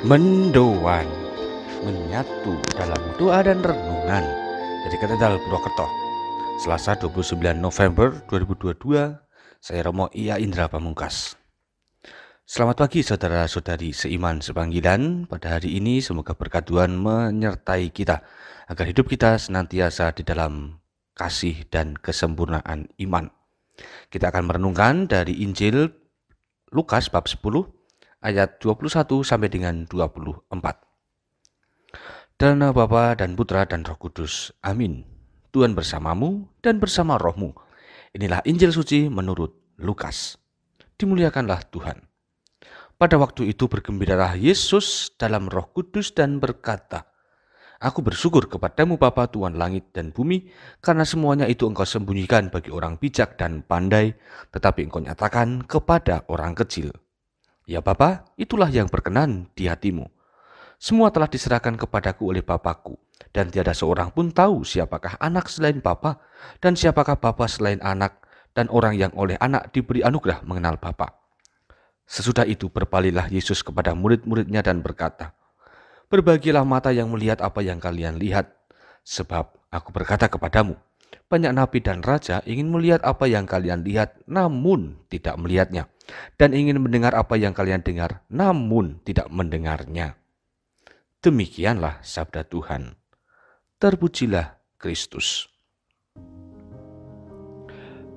Mendoan menyatu dalam doa dan renungan dari Katedral Purwokerto. Selasa 29 November 2022. Saya Romo Ia Indra Pamungkas. Selamat pagi saudara-saudari seiman sepanggilan. Pada hari ini semoga berkat Tuhan menyertai kita agar hidup kita senantiasa di dalam kasih dan kesempurnaan iman. Kita akan merenungkan dari Injil Lukas bab 10 ayat 21 sampai dengan 24. Dalam nama Bapa dan Putra dan Roh Kudus. Amin. Tuhan bersamamu dan bersama rohmu. Inilah Injil suci menurut Lukas. Dimuliakanlah Tuhan. Pada waktu itu bergembiralah Yesus dalam Roh Kudus dan berkata, Aku bersyukur kepadamu Bapa Tuhan langit dan bumi, karena semuanya itu Engkau sembunyikan bagi orang bijak dan pandai, tetapi Engkau nyatakan kepada orang kecil. Ya Bapa, itulah yang berkenan di hatimu. Semua telah diserahkan kepadaku oleh Bapakku, dan tiada seorang pun tahu siapakah anak selain Bapa, dan siapakah Bapa selain anak, dan orang yang oleh anak diberi anugerah mengenal Bapa. Sesudah itu berpalinglah Yesus kepada murid-muridnya dan berkata, Berbahagialah mata yang melihat apa yang kalian lihat, sebab aku berkata kepadamu, banyak nabi dan raja ingin melihat apa yang kalian lihat, namun tidak melihatnya, dan ingin mendengar apa yang kalian dengar, namun tidak mendengarnya. Demikianlah sabda Tuhan. Terpujilah Kristus.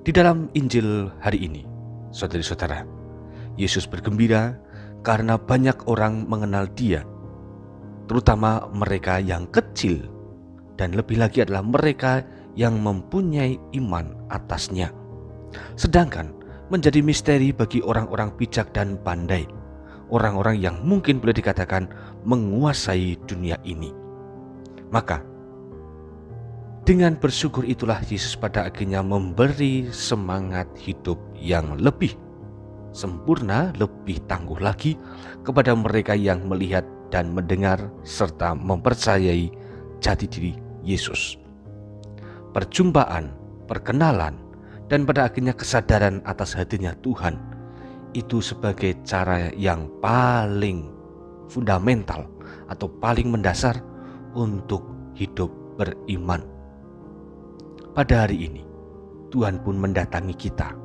Di dalam Injil hari ini, saudari-saudara, Yesus bergembira karena banyak orang mengenal Dia, terutama mereka yang kecil, dan lebih lagi adalah mereka yang mempunyai iman atasnya. Sedangkan menjadi misteri bagi orang-orang bijak dan pandai, orang-orang yang mungkin boleh dikatakan menguasai dunia ini. Maka dengan bersyukur itulah Yesus pada akhirnya memberi semangat hidup yang lebih sempurna, lebih tangguh lagi kepada mereka yang melihat dan mendengar serta mempercayai jati diri Yesus. Perjumpaan, perkenalan, dan pada akhirnya kesadaran atas hadirnya Tuhan itu sebagai cara yang paling fundamental atau paling mendasar untuk hidup beriman. Pada hari ini, Tuhan pun mendatangi kita.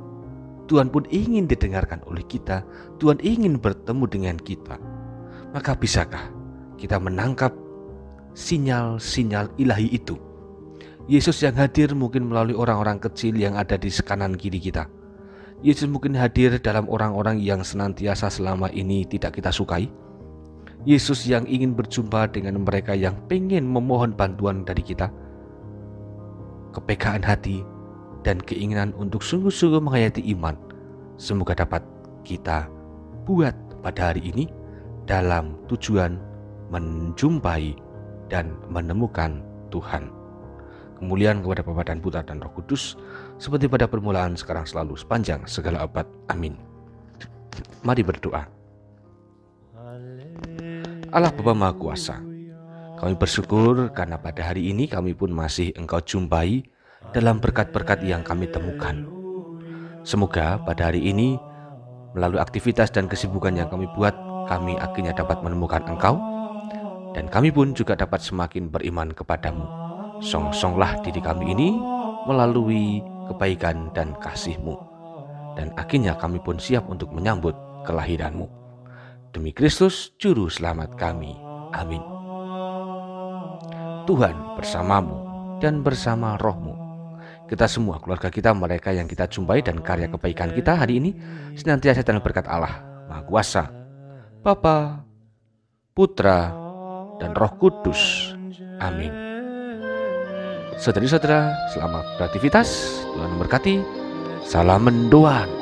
Tuhan pun ingin didengarkan oleh kita. Tuhan ingin bertemu dengan kita. Maka bisakah kita menangkap sinyal-sinyal ilahi itu? Yesus yang hadir mungkin melalui orang-orang kecil yang ada di kanan kiri kita. Yesus mungkin hadir dalam orang-orang yang senantiasa selama ini tidak kita sukai. Yesus yang ingin berjumpa dengan mereka yang pengen memohon bantuan dari kita. Kepekaan hati dan keinginan untuk sungguh-sungguh menghayati iman semoga dapat kita buat pada hari ini dalam tujuan menjumpai dan menemukan Tuhan. Kemuliaan kepada Bapa dan Putra dan Roh Kudus, seperti pada permulaan, sekarang, selalu, sepanjang segala abad. Amin. Mari berdoa. Allah Bapa Maha Kuasa, kami bersyukur karena pada hari ini kami pun masih Engkau jumpai dalam berkat-berkat yang kami temukan. Semoga pada hari ini, melalui aktivitas dan kesibukan yang kami buat, kami akhirnya dapat menemukan Engkau, dan kami pun juga dapat semakin beriman kepadamu. Song-songlah diri kami ini melalui kebaikan dan kasih-Mu, dan akhirnya kami pun siap untuk menyambut kelahiran-Mu. Demi Kristus Juru Selamat kami. Amin. Tuhan bersamamu dan bersama rohmu. Kita semua, keluarga kita, mereka yang kita jumpai, dan karya kebaikan kita hari ini senantiasa dalam berkat Allah Maha Kuasa, Bapa, Putra, dan Roh Kudus. Amin. Saudari-saudara, selamat beraktivitas. Tuhan memberkati. Salam mendoan.